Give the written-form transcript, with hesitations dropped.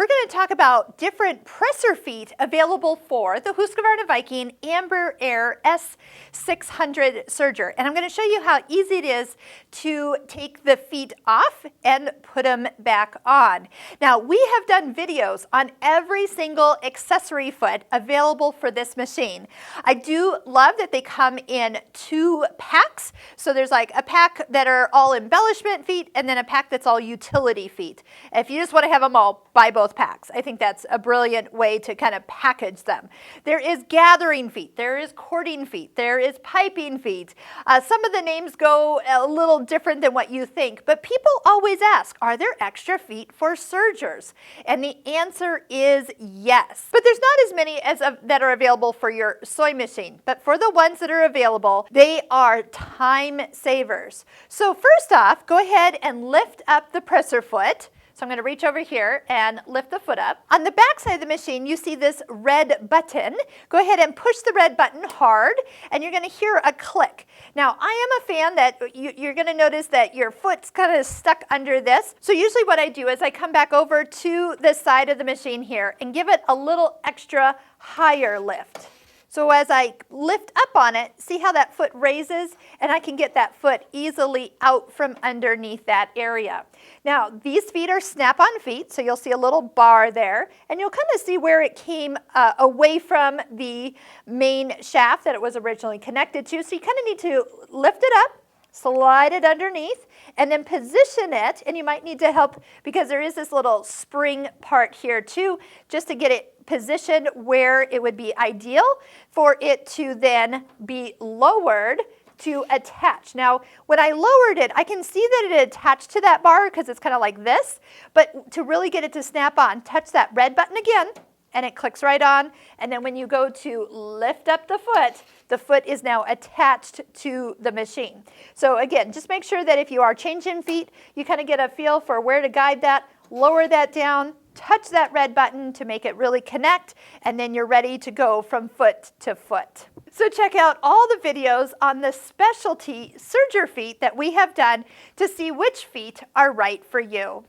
we're going to talk about different presser feet available for the Husqvarna Viking Embroidery S600 Serger. And I'm going to show you how easy it is to take the feet off and put them back on. Now, we have done videos on every single accessory foot available for this machine. I do love that they come in 2 packs. So there's like a pack that are all embellishment feet and then a pack that's all utility feet. If you just want to have them all, buy both packs. I think that's a brilliant way to kind of package them. There is gathering feet, there is cording feet, there is piping feet. Some of the names go a little different than what you think, but people always ask, are there extra feet for sergers? And the answer is yes. But there's not as many as that are available for your sewing machine, but for the ones that are available, they are time savers. So first off, go ahead and lift up the presser foot. So I'm going to reach over here and lift the foot up. On the back side of the machine, you see this red button. Go ahead and push the red button hard, and you're going to hear a click. Now, I am a fan that you're going to notice that your foot's kind of stuck under this. So usually what I do is I come back over to the side of the machine here and give it a little extra higher lift. So as I lift up on it, see how that foot raises? And I can get that foot easily out from underneath that area. Now, these feet are snap-on feet, so you'll see a little bar there. And you'll kind of see where it came away from the main shaft that it was originally connected to. So you kind of need to lift it up, slide it underneath, and then position it. And you might need to help because there is this little spring part here too, just to get it positioned where it would be ideal for it to then be lowered to attach. Now, when I lowered it, I can see that it attached to that bar because it's kind of like this, but to really get it to snap on, touch that red button again, and it clicks right on. And then when you go to lift up the foot is now attached to the machine. So again, just make sure that if you are changing feet, you kind of get a feel for where to guide that, lower that down, touch that red button to make it really connect, and then you're ready to go from foot to foot. So check out all the videos on the specialty serger feet that we have done to see which feet are right for you.